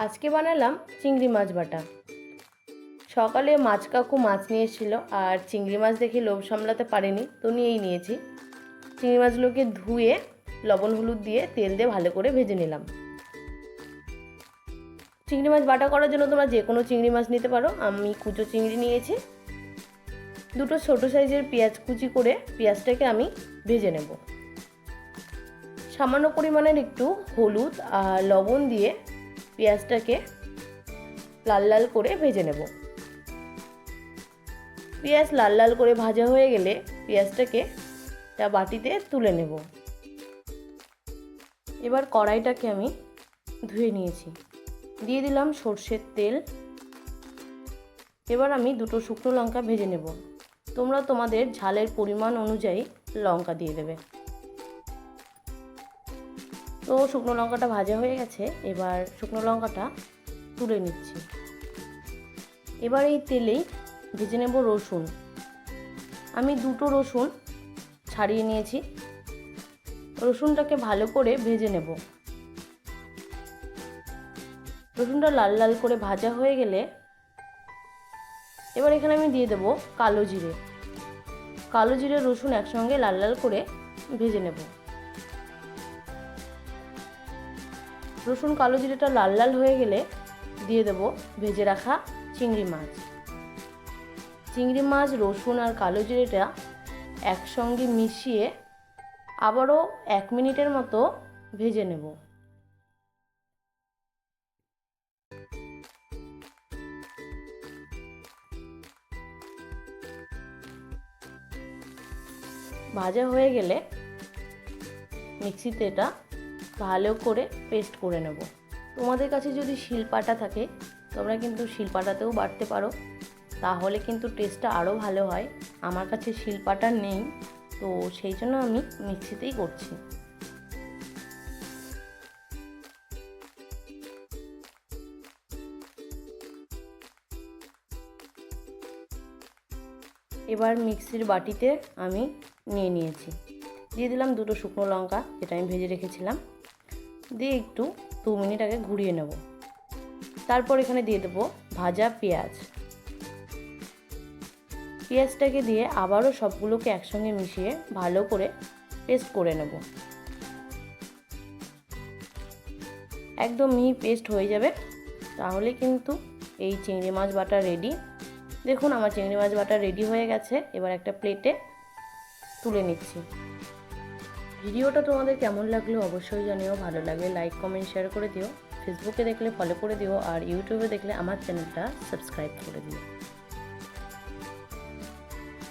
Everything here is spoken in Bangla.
আজকে বানালাম চিংড়ি মাছ বাটা। সকালে মাছ কাকু মাছ নিয়ে এসেছিল, আর চিংড়ি মাছ দেখে লোভ সামলাতে পারিনি, তো নিয়েই নিয়েছি। চিংড়ি মাছগুলোকে ধুয়ে লবণ হলুদ দিয়ে তেল দিয়ে ভালো করে ভেজে নিলাম। চিংড়ি মাছ বাটা করার জন্য তোমরা যে কোনো চিংড়ি মাছ নিতে পারো। আমি কুচো চিংড়ি নিয়েছি। দুটো ছোটো সাইজের পেঁয়াজ কুচি করে পেঁয়াজটাকে আমি ভেজে নেব। সামান্য পরিমাণের একটু হলুদ আর লবণ দিয়ে পেঁয়াজটাকে লাল লাল করে ভেজে নেব। পেঁয়াজ লাল লাল করে ভাজা হয়ে গেলে পেঁয়াজটাকে বাটিতে তুলে নেব। এবার কড়াইটাকে আমি ধুয়ে নিয়েছি, দিয়ে দিলাম সর্ষের তেল। এবার আমি দুটো শুকনো লঙ্কা ভেজে নেব। তোমরা তোমাদের ঝালের পরিমাণ অনুযায়ী লঙ্কা দিয়ে দেবে। তো শুকনো লঙ্কাটা ভাজা হয়ে গেছে, এবার শুকনো লঙ্কাটা তুলে নিচ্ছি। এবার এই তেলেই ভেজে নেব রসুন। আমি দুটো রসুন ছাড়িয়ে নিয়েছি। রসুনটাকে ভালো করে ভেজে নেব। রসুনটা লাল লাল করে ভাজা হয়ে গেলে এবার এখানে আমি দিয়ে দেব কালো জিরে। কালো জিরে রসুন একসঙ্গে লাল লাল করে ভেজে নেব। রসুন কালো জিরেটা লাল লাল হয়ে গেলে দিয়ে দেব ভেজে রাখা চিংড়ি মাছ। চিংড়ি মাছ, রসুন আর কালো জিরেটা একসঙ্গে মিশিয়ে আবারও 1 মিনিটের মতো ভেজে নেব। ভাজা হয়ে গেলে মিক্সিতে এটা ভালো করে পেস্ট করে নেব। তোমাদের কাছে যদি শিলপাটা থাকে তোমরা কিন্তু শিলপাটাতেও বাটতে পারো, তাহলে কিন্তু টেস্টটা আরও ভালো হয়। আমার কাছে শিলপাটা নেই, তো সেই জন্য আমি মিক্সিতেই করছি। এবার মিক্সির বাটিতে আমি নিয়ে নিয়েছি। দিয়ে দিলাম দুটো শুকনো লঙ্কা, যেটা আমি ভেজে রেখেছিলাম, দিয়ে একটু 2 মিনিট আগে ঘুরিয়ে নেব। তারপর এখানে দিয়ে দেবো ভাজা পেঁয়াজ। পেঁয়াজটাকে দিয়ে আবারও সবগুলোকে একসঙ্গে মিশিয়ে ভালো করে পেস্ট করে নেব। একদম মিহি পেস্ট হয়ে যাবে, তাহলে কিন্তু এই চিংড়ি মাছ বাটা রেডি। দেখুন আমার চিংড়ি মাছ বাটা রেডি হয়ে গেছে। এবার একটা প্লেটে তুলে নিচ্ছি। ভিডিওটা তোমাদের কেমন লাগলো অবশ্যই জানিও। ভালো লাগলে লাইক কমেন্ট শেয়ার করে দিও। ফেসবুকে দেখলে ফলো করে দিও, আর ইউটিউবে দেখলে আমার চ্যানেলটা সাবস্ক্রাইব করে দিও।